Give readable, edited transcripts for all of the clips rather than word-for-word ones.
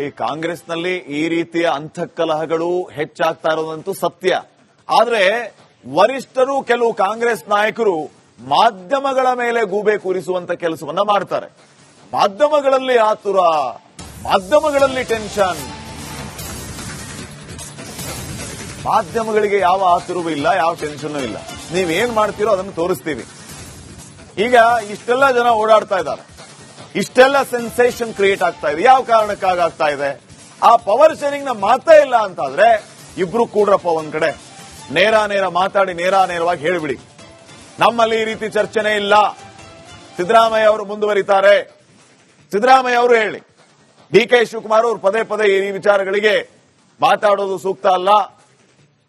ಈ ಕಾಂಗ್ರೆಸ್ನಲ್ಲಿ ಈ ರೀತಿಯ ಅಂತಃಕಲಹಗಳು ಹೆಚ್ಚಾಗ್ತಾ ಇರೋದಂತೂ ಸತ್ಯ. ಆದ್ರೆ ವರಿಷ್ಠರು ಕೆಲವು ಕಾಂಗ್ರೆಸ್ ನಾಯಕರು ಮಾಧ್ಯಮಗಳ ಮೇಲೆ ಗೂಬೆ ಕೂರಿಸುವಂತ ಕೆಲಸವನ್ನ ಮಾಡ್ತಾರೆ. ಮಾಧ್ಯಮಗಳಲ್ಲಿ ಆತುರ, ಮಾಧ್ಯಮಗಳಲ್ಲಿ ಟೆನ್ಷನ್. ಮಾಧ್ಯಮಗಳಿಗೆ ಯಾವ ಆತುರವೂ ಇಲ್ಲ, ಯಾವ ಟೆನ್ಷನ್ ಇಲ್ಲ. ನೀವೇನ್ ಮಾಡ್ತೀರೋ ಅದನ್ನು ತೋರಿಸ್ತೀವಿ. ಈಗ ಇಷ್ಟೆಲ್ಲ ಜನ ಓಡಾಡ್ತಾ ಇದ್ದಾರೆ, ಇಷ್ಟೆಲ್ಲ ಸೆನ್ಸೇಷನ್ ಕ್ರಿಯೇಟ್ ಆಗ್ತಾ ಇದೆ. ಯಾವ ಕಾರಣಕ್ಕಾಗ್ತಾ ಇದೆ? ಆ ಪವರ್ ಶೇರಿಂಗ್ ನ ಮಾತೇ ಇಲ್ಲ ಅಂತಾದ್ರೆ ಇಬ್ರು ಕೂಡ್ರಪ್ಪ ಒಂದ್ ಕಡೆ, ನೇರ ಮಾತಾಡಿ ನೇರವಾಗಿ ಹೇಳಿಬಿಡಿ, ನಮ್ಮಲ್ಲಿ ಈ ರೀತಿ ಚರ್ಚೆನೇ ಇಲ್ಲ, ಸಿದ್ದರಾಮಯ್ಯ ಅವರು ಮುಂದುವರಿತಾರೆ. ಸಿದ್ದರಾಮಯ್ಯ ಅವರು ಹೇಳಿ, ಡಿ.ಕೆ. ಶಿವಕುಮಾರ್ ಅವರು ಪದೇ ಈ ವಿಚಾರಗಳಿಗೆ ಮಾತಾಡೋದು ಸೂಕ್ತ ಅಲ್ಲ,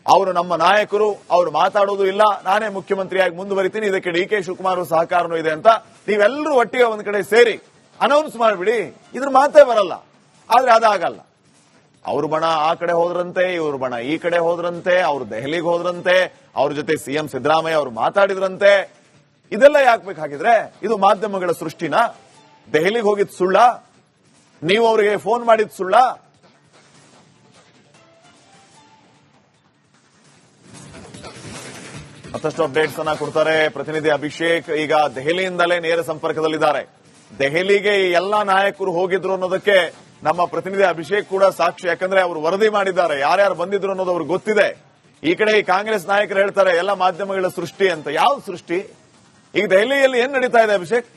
ಅವರು ನಮ್ಮ ನಾಯಕರು, ಅವರು ಮಾತಾಡೋದು ಇಲ್ಲ, ನಾನೇ ಮುಖ್ಯಮಂತ್ರಿಯಾಗಿ ಮುಂದುವರಿತೀನಿ, ಇದಕ್ಕೆ ಡಿ.ಕೆ. ಶಿವಕುಮಾರ್ ಸಹಕಾರನೂ ಇದೆ ಅಂತ ನೀವೆಲ್ಲರೂ ಒಟ್ಟಿಗೆ ಒಂದ್ ಕಡೆ ಸೇರಿ ಅನೌನ್ಸ್ ಮಾಡಿಬಿಡಿ. ಇದ್ರ ಮಾತೇ ಬರಲ್ಲ. ಆದ್ರೆ ಅದಾಗಲ್ಲ. ಅವ್ರ ಬಣ ಆ ಕಡೆ ಹೋದ್ರಂತೆ, ಇವ್ರ ಬಣ ಈ ಕಡೆ ಹೋದ್ರಂತೆ, ಅವ್ರು ದೆಹಲಿಗೆ ಹೋದ್ರಂತೆ, ಅವ್ರ ಜೊತೆ ಸಿಎಂ ಸಿದ್ದರಾಮಯ್ಯ ಅವರು ಮಾತಾಡಿದ್ರಂತೆ. ಇದೆಲ್ಲ ಯಾಕೆ ಬೇಕಾಗಿದ್ರೆ? ಇದು ಮಾಧ್ಯಮಗಳ ಸೃಷ್ಟಿನ? ದೆಹಲಿಗೆ ಹೋಗಿದ್ ಸುಳ್ಳ? ನೀವು ಅವರಿಗೆ ಫೋನ್ ಮಾಡಿದ್ ಸುಳ್ಳ? ಮತ್ತಷ್ಟು ಅಪ್ಡೇಟ್ಸ್ ಅನ್ನ ಕೊಡ್ತಾರೆ ಪ್ರತಿನಿಧಿ ಅಭಿಷೇಕ್. ಈಗ ದೆಹಲಿಯಿಂದಲೇ ನೇರ ಸಂಪರ್ಕದಲ್ಲಿದ್ದಾರೆ. ದೆಹಲಿಗೆ ಈ ಎಲ್ಲಾ ನಾಯಕರು ಹೋಗಿದ್ರು ಅನ್ನೋದಕ್ಕೆ ನಮ್ಮ ಪ್ರತಿನಿಧಿ ಅಭಿಷೇಕ್ ಕೂಡ ಸಾಕ್ಷಿ. ಯಾಕಂದ್ರೆ ಅವರು ವರದಿ ಮಾಡಿದ್ದಾರೆ, ಯಾರ್ಯಾರು ಬಂದಿದ್ರು ಅನ್ನೋದು ಅವ್ರಿಗೆ ಗೊತ್ತಿದೆ. ಈ ಕಡೆ ಈ ಕಾಂಗ್ರೆಸ್ ನಾಯಕರು ಹೇಳ್ತಾರೆ ಎಲ್ಲ ಮಾಧ್ಯಮಗಳ ಸೃಷ್ಟಿ ಅಂತ. ಯಾವ ಸೃಷ್ಟಿ? ಈಗ ದೆಹಲಿಯಲ್ಲಿ ಏನ್ ನಡೀತಾ ಇದೆ ಅಭಿಷೇಕ್?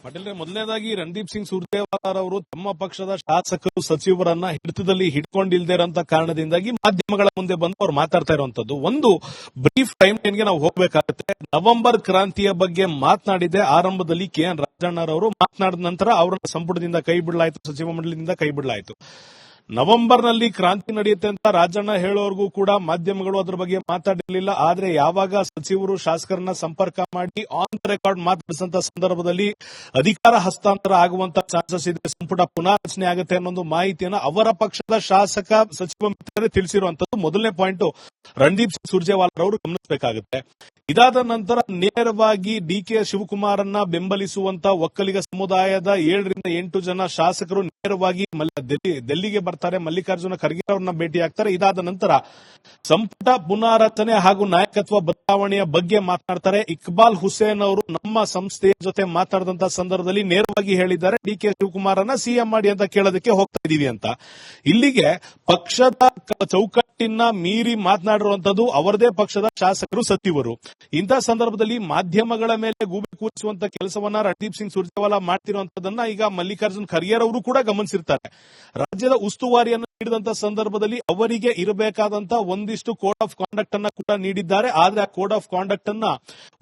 ಪಾಟೀಲ್, ಮೊದಲನೇದಾಗಿ ರಣದೀಪ್ ಸಿಂಗ್ ಸುರ್ಜೇವಾಲಾ ಅವರು ತಮ್ಮ ಪಕ್ಷದ ಶಾಸಕರು ಸಚಿವರನ್ನ ಹಿಡಿತದಲ್ಲಿ ಹಿಡ್ಕೊಂಡಿಲ್ದೇ ಇರೋಂತ ಕಾರಣದಿಂದಾಗಿ ಮಾಧ್ಯಮಗಳ ಮುಂದೆ ಬಂದು ಅವ್ರು ಮಾತಾಡ್ತಾ ಇರುವಂತದ್ದು. ಒಂದು ಬ್ರೀಫ್ ಟೈಮ್ ಲೈನ್ಗೆ ನಾವು ಹೋಗಬೇಕಾಗುತ್ತೆ. ನವೆಂಬರ್ ಕ್ರಾಂತಿಯ ಬಗ್ಗೆ ಮಾತನಾಡಿದೆ ಆರಂಭದಲ್ಲಿ KN ರಾಜಣ್ಣರವರು. ಮಾತನಾಡಿದ ನಂತರ ಅವರನ್ನ ಸಂಪುಟದಿಂದ ಕೈ ಬಿಡಲಾಯಿತು, ಸಚಿವ ಮಂಡಲದಿಂದ ಕೈ ಬಿಡಲಾಯಿತು. ನವೆಂಬರ್ನಲ್ಲಿ ಕ್ರಾಂತಿ ನಡೆಯುತ್ತೆ ಅಂತ ರಾಜಣ್ಣ ಹೇಳೋರ್ಗೂ ಕೂಡ ಮಾಧ್ಯಮಗಳು ಅದರ ಬಗ್ಗೆ ಮಾತಾಡಿರಲಿಲ್ಲ. ಆದ್ರೆ ಯಾವಾಗ ಸಚಿವರು ಶಾಸಕರನ್ನ ಸಂಪರ್ಕ ಮಾಡಿ ಆನ್ ದ ರೆಕಾರ್ಡ್ ಮಾತಾಡಿಸಂತ ಸಂದರ್ಭದಲ್ಲಿ ಅಧಿಕಾರ ಹಸ್ತಾಂತರ ಆಗುವಂತ ಚಾನ್ಸಸ್ ಇದೆ, ಸಂಪುಟ ಪುನಾರಚನೆ ಆಗುತ್ತೆ ಅನ್ನೋ ಮಾಹಿತಿಯನ್ನು ಅವರ ಪಕ್ಷದ ಶಾಸಕ ಸಚಿವ ಮಿತ್ರರೇ ತಿಳಿಸಿರುವಂತದ್ದು ಮೊದಲನೇ ಪಾಯಿಂಟ್ ರಣದೀಪ್ ಸಿಂಗ್ ಸುರ್ಜೇವಾಲಾ ಅವರು ಗಮನಿಸಬೇಕಾಗುತ್ತೆ. ಇದಾದ ನಂತರ ನೇರವಾಗಿ ಡಿ.ಕೆ. ಶಿವಕುಮಾರನ್ನ ಬೆಂಬಲಿಸುವಂತ ಒಕ್ಕಲಿಗ ಸಮುದಾಯದ 7 ರಿಂದ 8 ಜನ ಶಾಸಕರು ನೇರವಾಗಿ ದಿಲ್ಲಿಗೆ ಬರ್ತಾರೆ, ಮಲ್ಲಿಕಾರ್ಜುನ ಖರ್ಗೆ ಅವರನ್ನ ಭೇಟಿಯಾಗ್ತಾರೆ. ಇದಾದ ನಂತರ ಸಂಪುಟ ಪುನಾರಚನೆ ಹಾಗೂ ನಾಯಕತ್ವ ಬದಲಾವಣೆಯ ಬಗ್ಗೆ ಮಾತನಾಡ್ತಾರೆ. ಇಕ್ಬಾಲ್ ಹುಸೇನ್ ಅವರು ನಮ್ಮ ಸಂಸ್ಥೆಯ ಜೊತೆ ಮಾತನಾಡಿದಂತ ಸಂದರ್ಭದಲ್ಲಿ ನೇರವಾಗಿ ಹೇಳಿದ್ದಾರೆ, ಡಿ.ಕೆ. ಶಿವಕುಮಾರನ್ನ ಸಿಎಂ ಮಾಡಿ ಅಂತ ಕೇಳೋದಕ್ಕೆ ಹೋಗ್ತಾ ಇದೀವಿ ಅಂತ. ಇಲ್ಲಿಗೆ ಪಕ್ಷದ ಚೌಕಟ್ಟಿನ ಮೀರಿ ಮಾತನಾಡಿರುವಂತದ್ದು ಅವರದೇ ಪಕ್ಷದ ಶಾಸಕರು ಸಚಿವರು. ಇಂತಹ ಸಂದರ್ಭದಲ್ಲಿ ಮಾಧ್ಯಮಗಳ ಮೇಲೆ ಗೂಬೆ ಕೂರಿಸುವಂತ ಕೆಲಸವನ್ನ ರಣದೀಪ್ ಸಿಂಗ್ ಸುರ್ಜೇವಾಲಾ ಮಾಡ್ತಿರುವಂತದನ್ನ ಈಗ ಮಲ್ಲಿಕಾರ್ಜುನ್ ಖರ್ಗೆ ಅವರು ಕೂಡ ಗಮನಿಸಿರ್ತಾರೆ. ರಾಜ್ಯದ ಉಸ್ತುವಾರಿಯನ್ನು ನೀಡಿದಂತ ಸಂದರ್ಭದಲ್ಲಿ ಅವರಿಗೆ ಇರಬೇಕಾದಂತ ಒಂದಿಷ್ಟು ಕೋಡ್ ಆಫ್ ಕಾಂಡಕ್ಟ್ ಅನ್ನ ಕೂಡ ನೀಡಿದ್ದಾರೆ. ಆದ್ರೆ ಆ ಕೋಡ್ ಆಫ್ ಕಾಂಡಕ್ಟ್ ಅನ್ನ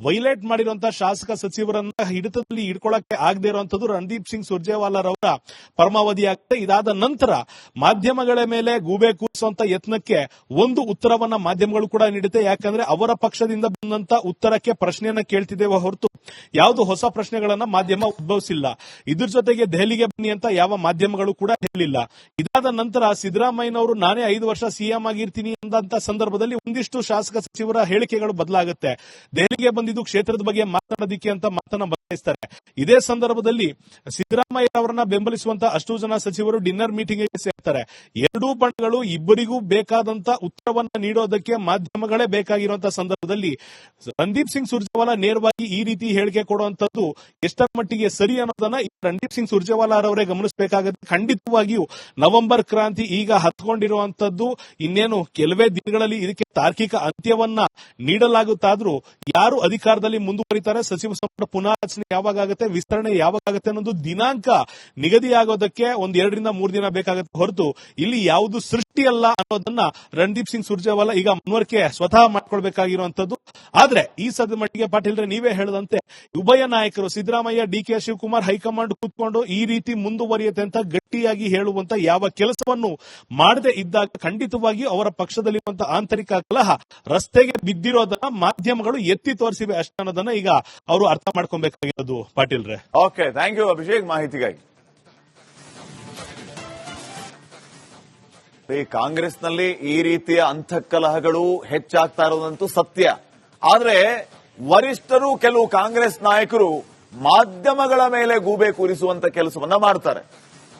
ವೈಲೇಟ್ ಮಾಡಿರುವಂತಹ ಶಾಸಕ ಸಚಿವರನ್ನ ಹಿಡಿತದಲ್ಲಿ ಇಟ್ಕೊಳ್ಳಕ್ಕೆ ಆಗದೆ ಇರುವಂತದ್ದು ರಣದೀಪ್ ಸಿಂಗ್ ಸುರ್ಜೇವಾಲಾ ಅವರ ಪರಮಾವಧಿಯಾಗುತ್ತೆ. ಇದಾದ ನಂತರ ಮಾಧ್ಯಮಗಳ ಮೇಲೆ ಗೂಬೆ ಕೂರಿಸುವಂತ ಯತ್ನಕ್ಕೆ ಒಂದು ಉತ್ತರವನ್ನ ಮಾಧ್ಯಮಗಳು ಕೂಡ ನೀಡುತ್ತೆ. ಯಾಕಂದ್ರೆ ಅವರ ಪಕ್ಷದಿಂದ ಬಂದಂತ ಉತ್ತರಕ್ಕೆ ಪ್ರಶ್ನೆಯನ್ನ ಕೇಳ್ತಿದ್ದೇವೆ ಹೊರತು ಯಾವುದು ಹೊಸ ಪ್ರಶ್ನೆಗಳನ್ನ ಮಾಧ್ಯಮ ಉದ್ಭವಿಸಿಲ್ಲ. ಇದ್ರ ಜೊತೆಗೆ ದೆಹಲಿಗೆ ಬನ್ನಿ ಅಂತ ಯಾವ ಮಾಧ್ಯಮಗಳು ಕೂಡ ಹೇಳಿಲ್ಲ. ಇದಾದ ನಂತರ ಸಿದ್ದರಾಮಯ್ಯನವರು ನಾನೇ 5 ವರ್ಷ ಸಿಎಂ ಆಗಿರ್ತೀನಿ ಅಂದಂತ ಸಂದರ್ಭದಲ್ಲಿ ಒಂದಿಷ್ಟು ಶಾಸಕ ಸಚಿವರ ಹೇಳಿಕೆಗಳು ಬದಲಾಗುತ್ತೆ. ದೆಹಲಿಗೆ ಬಂದಿದ್ದು ಕ್ಷೇತ್ರದ ಬಗ್ಗೆ ಮಾತನಾಡೋದಿಕ್ಕೆ ಅಂತ ಮಾತನ್ನ ಬದಲಾಯಿಸ್ತಾರೆ. ಇದೇ ಸಂದರ್ಭದಲ್ಲಿ ಸಿದ್ದರಾಮಯ್ಯ ಅವರನ್ನ ಬೆಂಬಲಿಸುವಂತ ಅಷ್ಟು ಜನ ಸಚಿವರು ಡಿನ್ನರ್ ಮೀಟಿಂಗ್ ಸೇರ್ತಾರೆ. ಎರಡೂ ಬಣಗಳು ಇಬ್ಬರಿಗೂ ಬೇಕಾದಂತ ಉತ್ತರವನ್ನ ನೀಡೋದಕ್ಕೆ ಮಾಧ್ಯಮಗಳೇ ಬೇಕಾಗಿರುವಂತಹ ಸಂದರ್ಭದಲ್ಲಿ ರಣದೀಪ್ ಸಿಂಗ್ ಸುರ್ಜೇವಾಲಾ ನೇರವಾಗಿ ಈ ರೀತಿ ಹೇಳಿಕೆ ಕೊಡುವಂತದ್ದು ಎಷ್ಟರ ಮಟ್ಟಿಗೆ ಸರಿ ಅನ್ನೋದನ್ನ ರಣದೀಪ್ ಸಿಂಗ್ ಸುರ್ಜೇವಾಲಾ ಅವರೇ ಗಮನಿಸಬೇಕಾಗುತ್ತೆ. ಖಂಡಿತವಾಗಿಯೂ ನವೆಂಬರ್ ಕ್ರಾಂತಿ ಈಗ ಹತ್ಕೊಂಡಿರುವಂತದ್ದು ಇನ್ನೇನು ಕೆಲವೇ ದಿನಗಳಲ್ಲಿ ಇದಕ್ಕೆ ತಾರ್ಕಿಕ ಅಂತ್ಯವನ್ನ ನೀಡಲಾಗುತ್ತಾದ್ರೂ ಯಾರು ಅಧಿಕಾರದಲ್ಲಿ ಮುಂದುವರಿತಾರೆ, ಸಚಿವ ಸಂಪುಟ ಪುನಾರಚನೆ ಯಾವಾಗ ಆಗುತ್ತೆ, ವಿಸ್ತರಣೆ ಯಾವಾಗ ಆಗುತ್ತೆ ಅನ್ನೋದು ದಿನಾಂಕ ನಿಗದಿಯಾಗೋದಕ್ಕೆ 1-2 ರಿಂದ 3 ದಿನ ಬೇಕಾಗುತ್ತೆ ಹೊರತು ಇಲ್ಲಿ ಯಾವುದು ಸೃಷ್ಟಿ ಅಲ್ಲ ಅನ್ನೋದನ್ನ ರಣದೀಪ್ ಸಿಂಗ್ ಸುರ್ಜೇವಾಲಾ ಈಗ ಮನವರಿಕೆ ಸ್ವತಃ ಮಾಡ್ಕೊಳ್ಬೇಕಾಗಿರುವಂತದ್ದು. ಆದ್ರೆ ಈ ಸದ್ಯ ಮಟ್ಟಿಗೆ ಪಾಟೀಲ್ರೆ ನೀವೇ ಹೇಳದಂತೆ ಉಭಯ ನಾಯಕರು ಸಿದ್ದರಾಮಯ್ಯ, ಡಿ.ಕೆ. ಶಿವಕುಮಾರ್ ಹೈಕಮಾಂಡ್ ಕೂತ್ಕೊಂಡು ಈ ರೀತಿ ಮುಂದುವರಿಯುತ್ತೆ ಅಂತ ಗಟ್ಟಿಯಾಗಿ ಹೇಳುವಂತ ಯಾವ ಕೆಲಸವನ್ನು ಮಾಡದೆ ಇದ್ದಾಗ ಖಂಡಿತವಾಗಿಯೂ ಅವರ ಪಕ್ಷದಲ್ಲಿರುವಂತಹ ಆಂತರಿಕ ಕಲಹ ರಸ್ತೆಗೆ ಬಿದ್ದಿರೋದನ್ನ ಮಾಧ್ಯಮಗಳು ಎತ್ತಿ ತೋರಿಸಿವೆ ಅಷ್ಟೇ ಅನ್ನೋದನ್ನ ಈಗ ಅವರು ಅರ್ಥ ಮಾಡ್ಕೊಬೇಕಾಗಿರೋದು ಪಾಟೀಲ್ರೆ. ಓಕೆ, ಥ್ಯಾಂಕ್ ಯು ಅಭಿಷೇಕ್ ಮಾಹಿತಿಗಾಗಿ. ಈ ಕಾಂಗ್ರೆಸ್ನಲ್ಲಿ ಈ ರೀತಿಯ ಅಂತಃಕಲಹಗಳು ಹೆಚ್ಚಾಗ್ತಾ ಇರೋದಂತೂ ಸತ್ಯ. ಆದ್ರೆ ವರಿಷ್ಠರು ಕೆಲವು ಕಾಂಗ್ರೆಸ್ ನಾಯಕರು ಮಾಧ್ಯಮಗಳ ಮೇಲೆ ಗೂಬೆ ಕೂರಿಸುವಂತ ಕೆಲಸವನ್ನ ಮಾಡ್ತಾರೆ.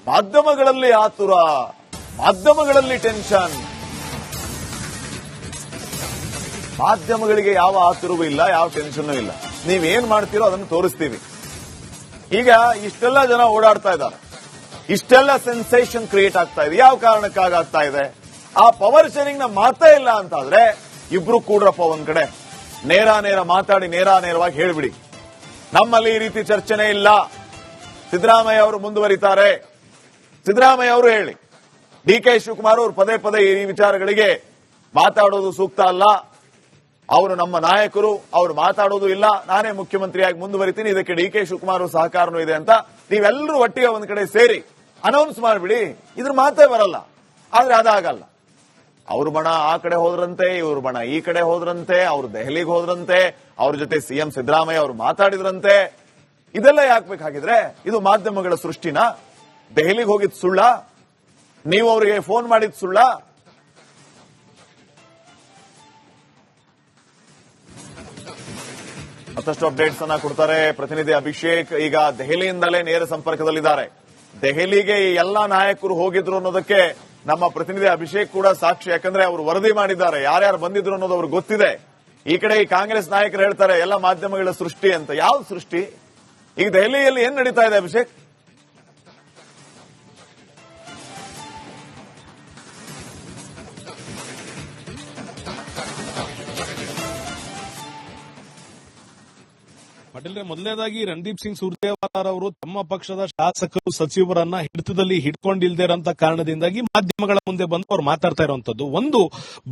ಮಾಧ್ಯಮಗಳಲ್ಲಿ ಆತುರ, ಮಾಧ್ಯಮಗಳಲ್ಲಿ ಟೆನ್ಷನ್. ಮಾಧ್ಯಮಗಳಿಗೆ ಯಾವ ಆತುರವೂ ಇಲ್ಲ, ಯಾವ ಟೆನ್ಷನ್ ಇಲ್ಲ. ನೀವೇನ್ ಮಾಡ್ತೀರೋ ಅದನ್ನು ತೋರಿಸ್ತೀವಿ. ಈಗ ಇಷ್ಟೆಲ್ಲ ಜನ ಓಡಾಡ್ತಾ ಇದ್ದಾರೆ, ಇಷ್ಟೆಲ್ಲ ಸೆನ್ಸೇಷನ್ ಕ್ರಿಯೇಟ್ ಆಗ್ತಾ ಇದೆ. ಯಾವ ಕಾರಣಕ್ಕಾಗಿ ಆಗ್ತಾ ಇದೆ? ಆ ಪವರ್ ಶೇರಿಂಗ್ ನ ಮಾತೇ ಇಲ್ಲ ಅಂತಾದ್ರೆ ಇಬ್ರು ಕೂಡ್ರಪ್ಪ ಒಂದ್ ಕಡೆ, ನೇರ ಮಾತಾಡಿ ನೇರವಾಗಿ ಹೇಳ್ಬಿಡಿ, ನಮ್ಮಲ್ಲಿ ಈ ರೀತಿ ಚರ್ಚೆನೇ ಇಲ್ಲ, ಸಿದ್ದರಾಮಯ್ಯ ಅವರು ಮುಂದುವರಿತಾರೆ. ಸಿದ್ದರಾಮಯ್ಯ ಅವರು ಹೇಳಿ, ಡಿ.ಕೆ. ಶಿವಕುಮಾರ್ ಅವರು ಪದೇ ಈ ವಿಚಾರಗಳಿಗೆ ಮಾತಾಡೋದು ಸೂಕ್ತ ಅಲ್ಲ, ಅವರು ನಮ್ಮ ನಾಯಕರು, ಅವರು ಮಾತಾಡೋದು ಇಲ್ಲ, ನಾನೇ ಮುಖ್ಯಮಂತ್ರಿಯಾಗಿ ಮುಂದುವರಿತೀನಿ, ಇದಕ್ಕೆ ಡಿ.ಕೆ. ಶಿವಕುಮಾರ್ ಸಹಕಾರನೂ ಇದೆ ಅಂತ ನೀವೆಲ್ಲರೂ ಒಟ್ಟಿಗೆ ಒಂದ್ ಕಡೆ ಸೇರಿ ಅನೌನ್ಸ್ ಮಾಡಿಬಿಡಿ. ಇದ್ರ ಮಾತೇ ಬರಲ್ಲ. ಆದ್ರೆ ಅದಾಗಲ್ಲ. ಅವ್ರ ಬಣ ಆ ಕಡೆ ಹೋದ್ರಂತೆ, ಇವ್ರ ಬಣ ಈ ಕಡೆ ಹೋದ್ರಂತೆ, ಅವ್ರು ದೆಹಲಿಗೆ ಹೋದ್ರಂತೆ, ಅವ್ರ ಜೊತೆ ಸಿಎಂ ಸಿದ್ದರಾಮಯ್ಯ ಅವರು ಮಾತಾಡಿದ್ರಂತೆ. ಇದೆಲ್ಲ ಯಾಕೆ ಬೇಕಾಗಿದ್ರೆ? ಇದು ಮಾಧ್ಯಮಗಳ ಸೃಷ್ಟಿನ? ದೆಹಲಿಗೆ ಹೋಗಿದ್ ಸುಳ್ಳ? ನೀವು ಅವರಿಗೆ ಫೋನ್ ಮಾಡಿದ್ ಸುಳ್ಳ? ಮತ್ತಷ್ಟು ಅಪ್ಡೇಟ್ಸ್ ಅನ್ನ ಕೊಡ್ತಾರೆ ಪ್ರತಿನಿಧಿ ಅಭಿಷೇಕ್. ಈಗ ದೆಹಲಿಯಿಂದಲೇ ನೇರ ಸಂಪರ್ಕದಲ್ಲಿದ್ದಾರೆ. ದೆಹಲಿಗೆ ಈ ಎಲ್ಲಾ ನಾಯಕರು ಹೋಗಿದ್ರು ಅನ್ನೋದಕ್ಕೆ ನಮ್ಮ ಪ್ರತಿನಿಧಿ ಅಭಿಷೇಕ್ ಕೂಡ ಸಾಕ್ಷಿ. ಯಾಕಂದ್ರೆ ಅವರು ವರದಿ ಮಾಡಿದ್ದಾರೆ, ಯಾರ್ಯಾರು ಬಂದಿದ್ರು ಅನ್ನೋದು ಅವ್ರಿಗೆ ಗೊತ್ತಿದೆ. ಈ ಕಡೆ ಈ ಕಾಂಗ್ರೆಸ್ ನಾಯಕರು ಹೇಳ್ತಾರೆ ಎಲ್ಲ ಮಾಧ್ಯಮಗಳ ಸೃಷ್ಟಿ ಅಂತ. ಯಾವ ಸೃಷ್ಟಿ? ಈಗ ದೆಹಲಿಯಲ್ಲಿ ಏನ್ ನಡೀತಾ ಇದೆ ಅಭಿಷೇಕ್? ಪಾಟೀಲ್ರೆ, ಮೊದಲನೇದಾಗಿ ರಣದೀಪ್ ಸಿಂಗ್ ಸುರ್ಜೇವಾಲಾ ಅವರು ತಮ್ಮ ಪಕ್ಷದ ಶಾಸಕರು ಸಚಿವರನ್ನ ಹಿಡಿತದಲ್ಲಿ ಹಿಡ್ಕೊಂಡಿಲ್ದಿರಂತ ಕಾರಣದಿಂದಾಗಿ ಮಾಧ್ಯಮಗಳ ಮುಂದೆ ಬಂದು ಅವ್ರು ಮಾತಾಡ್ತಾ ಇರುವಂತದ್ದು. ಒಂದು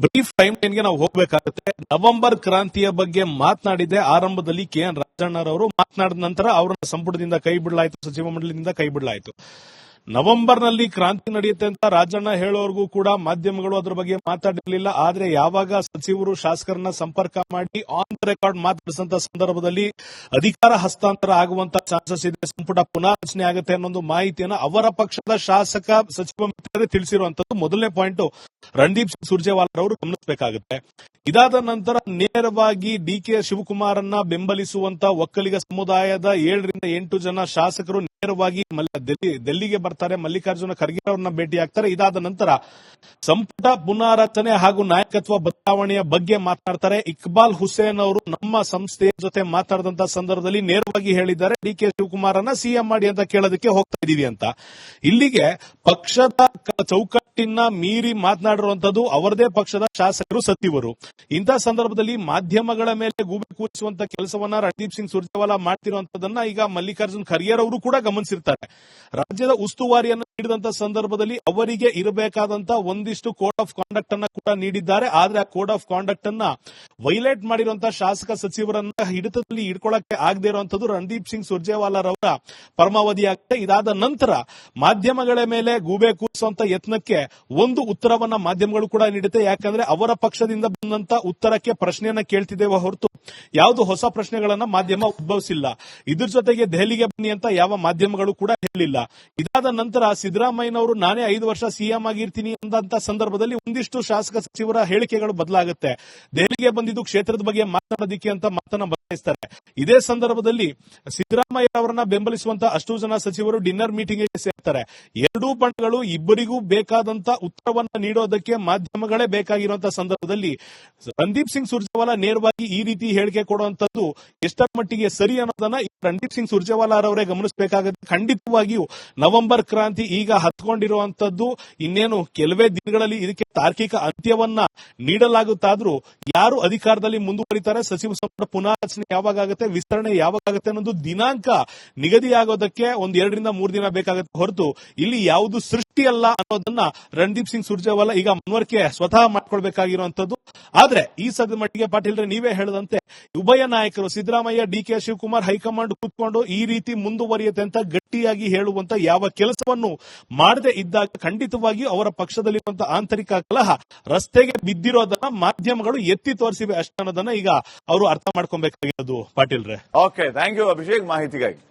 ಬ್ರೀಫ್ ಟೈಮ್ ಲೈನ್ಗೆ ನಾವು ಹೋಗಬೇಕಾಗುತ್ತೆ. ನವೆಂಬರ್ ಕ್ರಾಂತಿಯ ಬಗ್ಗೆ ಮಾತನಾಡಿದೆ ಆರಂಭದಲ್ಲಿ KN ರಾಜಣ್ಣರವರು. ಮಾತನಾಡಿದ ನಂತರ ಅವರನ್ನ ಸಂಪುಟದಿಂದ ಕೈ ಬಿಡಲಾಯಿತು, ಸಚಿವ ಮಂಡಳಿಯಿಂದ ಕೈ ಬಿಡಲಾಯಿತು. ನವೆಂಬರ್ನಲ್ಲಿ ಕ್ರಾಂತಿ ನಡೆಯುತ್ತೆ ಅಂತ ರಾಜಣ್ಣ ಹೇಳೋರ್ಗೂ ಕೂಡ ಮಾಧ್ಯಮಗಳು ಅದರ ಬಗ್ಗೆ ಮಾತಾಡಿರಲಿಲ್ಲ. ಆದ್ರೆ ಯಾವಾಗ ಸಚಿವರು ಶಾಸಕರನ್ನ ಸಂಪರ್ಕ ಮಾಡಿ ಆನ್ ದ ರೆಕಾರ್ಡ್ ಮಾತಾಡಿಸಂತ ಸಂದರ್ಭದಲ್ಲಿ ಅಧಿಕಾರ ಹಸ್ತಾಂತರ ಆಗುವಂತ ಚಾನ್ಸಸ್ ಇದೆ, ಸಂಪುಟ ಪುನಾರಚನೆ ಆಗುತ್ತೆ ಅನ್ನೋ ಮಾಹಿತಿಯನ್ನು ಅವರ ಪಕ್ಷದ ಶಾಸಕ ಸಚಿವ ಮಿತ್ರರೇ ತಿಳಿಸಿರುವಂತದ್ದು ಮೊದಲನೇ ಪಾಯಿಂಟ್ ರಣದೀಪ್ ಸಿಂಗ್ ಸುರ್ಜೇವಾಲಾ ಅವರು ಗಮನಿಸಬೇಕಾಗುತ್ತೆ. ಇದಾದ ನಂತರ ನೇರವಾಗಿ ಡಿ.ಕೆ. ಶಿವಕುಮಾರನ್ನ ಬೆಂಬಲಿಸುವಂತ ಒಕ್ಕಲಿಗ ಸಮುದಾಯದ 7 ರಿಂದ 8 ಜನ ಶಾಸಕರು ನೇರವಾಗಿ ದಿಲ್ಲಿಗೆ ಬರ್ತಾರೆ, ಮಲ್ಲಿಕಾರ್ಜುನ ಖರ್ಗೆ ಅವರನ್ನ ಭೇಟಿಯಾಗ್ತಾರೆ. ಇದಾದ ನಂತರ ಸಂಪುಟ ಪುನಾರಚನೆ ಹಾಗೂ ನಾಯಕತ್ವ ಬದಲಾವಣೆಯ ಬಗ್ಗೆ ಮಾತನಾಡ್ತಾರೆ. ಇಕ್ಬಾಲ್ ಹುಸೇನ್ ಅವರು ನಮ್ಮ ಸಂಸ್ಥೆಯ ಜೊತೆ ಮಾತಾಡಿದಂತ ಸಂದರ್ಭದಲ್ಲಿ ನೇರವಾಗಿ ಹೇಳಿದ್ದಾರೆ, ಡಿ.ಕೆ. ಶಿವಕುಮಾರನ್ನ ಸಿಎಂ ಮಾಡಿ ಅಂತ ಕೇಳೋದಕ್ಕೆ ಹೋಗ್ತಾ ಇದೀವಿ ಅಂತ. ಇಲ್ಲಿಗೆ ಪಕ್ಷದ ಚೌಕಟ್ಟಿನ ಮೀರಿ ಮಾತನಾಡಿರುವಂತದ್ದು ಅವರದೇ ಪಕ್ಷದ ಶಾಸಕರು, ಸಚಿವರು. ಇಂತಹ ಸಂದರ್ಭದಲ್ಲಿ ಮಾಧ್ಯಮಗಳ ಮೇಲೆ ಗೂಬೆ ಕೂರಿಸುವಂತ ಕೆಲಸವನ್ನ ರಣದೀಪ್ ಸಿಂಗ್ ಸುರ್ಜೇವಾಲಾ ಮಾಡ್ತಿರುವಂತದನ್ನ ಈಗ ಮಲ್ಲಿಕಾರ್ಜುನ್ ಖರ್ಗೆ ಅವರು ಕೂಡ ಗಮನಿಸಿರ್ತಾರೆ. ರಾಜ್ಯದ ಉಸ್ತುವಾರಿಯನ್ನು ನೀಡಿದಂತ ಸಂದರ್ಭದಲ್ಲಿ ಅವರಿಗೆ ಇರಬೇಕಾದಂತ ಒಂದಿಷ್ಟು ಕೋಡ್ ಆಫ್ ಕಾಂಡಕ್ಟ್ ಅನ್ನ ಕೂಡ ನೀಡಿದ್ದಾರೆ. ಆದ್ರೆ ಆ ಕೋಡ್ ಆಫ್ ಕಾಂಡಕ್ಟ್ ಅನ್ನ ವೈಲೇಟ್ ಮಾಡಿರುವಂತಹ ಶಾಸಕ ಸಚಿವರನ್ನ ಹಿಡಿತದಲ್ಲಿ ಇಟ್ಕೊಳ್ಳಕ್ಕೆ ಆಗದೆ ಇರುವಂತದ್ದು ರಣದೀಪ್ ಸಿಂಗ್ ಸುರ್ಜೇವಾಲಾ ಅವರ ಪರಮಾವಧಿಯಾಗಿದೆ. ಇದಾದ ನಂತರ ಮಾಧ್ಯಮಗಳ ಮೇಲೆ ಗೂಬೆ ಕೂರಿಸುವಂತ ಯತ್ನಕ್ಕೆ ಒಂದು ಉತ್ತರವನ್ನ ಮಾಧ್ಯಮಗಳು ಕೂಡ ನೀಡುತ್ತೆ. ಯಾಕಂದ್ರೆ ಅವರ ಪಕ್ಷದಿಂದ ಬಂದಂತ ಉತ್ತರಕ್ಕೆ ಪ್ರಶ್ನೆಯನ್ನ ಕೇಳ್ತಿದ್ದೇವೆ ಹೊರತು ಯಾವುದು ಹೊಸ ಪ್ರಶ್ನೆಗಳನ್ನ ಮಾಧ್ಯಮ ಉದ್ಭವಿಸಿಲ್ಲ. ಇದ್ರ ಜೊತೆಗೆ ದೆಹಲಿಗೆ ಬನ್ನಿ ಅಂತ ಯಾವ ಮಾಧ್ಯಮಗಳು ಕೂಡ ಹೇಳಿಲ್ಲ. ಇದಾದ ನಂತರ ಸಿದ್ದರಾಮಯ್ಯನವರು ನಾನೇ 5 ವರ್ಷ ಸಿಎಂ ಆಗಿರ್ತೀನಿ ಅಂದಂತ ಸಂದರ್ಭದಲ್ಲಿ ಒಂದಿಷ್ಟು ಶಾಸಕ ಸಚಿವರ ಹೇಳಿಕೆಗಳು ಬದಲಾಗುತ್ತೆ. ದೆಹಲಿಗೆ ಬಂದಿದ್ದು ಕ್ಷೇತ್ರದ ಬಗ್ಗೆ ಮಾತನಾಡೋದಿಕ್ಕೆ ಅಂತ ಮಾತನ್ನ ಬದಲಾಯಿಸ್ತಾರೆ. ಇದೇ ಸಂದರ್ಭದಲ್ಲಿ ಸಿದ್ದರಾಮಯ್ಯ ಅವರನ್ನ ಬೆಂಬಲಿಸುವಂತ ಅಷ್ಟು ಜನ ಸಚಿವರು ಡಿನ್ನರ್ ಮೀಟಿಂಗ್ ಸೇರ್ತಾರೆ. ಎರಡೂ ಬಣಗಳು ಇಬ್ಬರಿಗೂ ಬೇಕಾದಂತ ಉತ್ತರವನ್ನ ನೀಡೋದಕ್ಕೆ ಮಾಧ್ಯಮಗಳೇ ಬೇಕಾಗಿರುವಂತಹ ಸಂದರ್ಭದಲ್ಲಿ ರಣದೀಪ್ ಸಿಂಗ್ ಸುರ್ಜೇವಾಲಾ ನೇರವಾಗಿ ಈ ರೀತಿ ಹೇಳಿಕೆ ಕೊಡುವಂತದ್ದು ಎಷ್ಟರ ಮಟ್ಟಿಗೆ ಸರಿ ಅನ್ನೋದನ್ನ ರಣದೀಪ್ ಸಿಂಗ್ ಸುರ್ಜೇವಾಲಾ ಅವರೇ ಗಮನಿಸಬೇಕಾಗುತ್ತೆ. ಖಂಡಿತವಾಗಿಯೂ ನವೆಂಬರ್ ಕ್ರಾಂತಿ ಈಗ ಹತ್ಕೊಂಡಿರುವಂತದ್ದು ಇನ್ನೇನು ಕೆಲವೇ ದಿನಗಳಲ್ಲಿ ಇದಕ್ಕೆ ತಾರ್ಕಿಕ ಅಂತ್ಯವನ್ನ ನೀಡಲಾಗುತ್ತಾದ್ರೂ ಯಾರು ಅಧಿಕಾರದಲ್ಲಿ ಮುಂದುವರಿತಾರೆ, ಸಚಿವ ಸಂಪುಟ ಪುನಾರಚನೆ ಯಾವಾಗ ಆಗುತ್ತೆ, ವಿಸ್ತರಣೆ ಯಾವಾಗ ಆಗುತ್ತೆ ಅನ್ನೋದು ದಿನಾಂಕ ನಿಗದಿಯಾಗೋದಕ್ಕೆ 1-2 ರಿಂದ 3 ದಿನ ಬೇಕಾಗುತ್ತೆ ಹೊರತು ಇಲ್ಲಿ ಯಾವುದು ಸೃಷ್ಟಿಯಲ್ಲ ಅನ್ನೋದನ್ನ ರಣದೀಪ್ ಸಿಂಗ್ ಸುರ್ಜೇವಾಲಾ ಈಗ ಮನವರಿಕೆ ಸ್ವತಃ ಮಾಡ್ಕೊಳ್ಬೇಕಾಗಿರುವಂತದ್ದು. ಆದ್ರೆ ಈ ಸದ್ಯ ಮಟ್ಟಿಗೆ ಪಾಟೀಲ್ರೆ ನೀವೇ ಹೇಳದಂತೆ ಉಭಯ ನಾಯಕರು ಸಿದ್ದರಾಮಯ್ಯ, ಡಿ.ಕೆ. ಶಿವಕುಮಾರ್ ಹೈಕಮಾಂಡ್ ಕೂತ್ಕೊಂಡು ಈ ರೀತಿ ಮುಂದುವರಿಯುತ್ತೆ ಅಂತ ಗಟ್ಟಿಯಾಗಿ ಹೇಳುವಂತ ಯಾವ ಕೆಲಸವನ್ನು ಮಾಡದೆ ಇದ್ದಾಗ ಖಂಡಿತವಾಗಿಯೂ ಅವರ ಪಕ್ಷದಲ್ಲಿರುವಂತಹ ಆಂತರಿಕ ಕಲಹ ರಸ್ತೆಗೆ ಬಿದ್ದಿರೋದನ್ನ ಮಾಧ್ಯಮಗಳು ಎತ್ತಿ ತೋರಿಸಿವೆ ಅಷ್ಟೇ ಅನ್ನೋದನ್ನ ಈಗ ಅವರು ಅರ್ಥ ಮಾಡ್ಕೊಬೇಕಾಗಿರೋದು ಪಾಟೀಲ್ರೆ. ಓಕೆ, ಥ್ಯಾಂಕ್ ಯು ಅಭಿಷೇಕ್ ಮಾಹಿತಿಗಾಗಿ.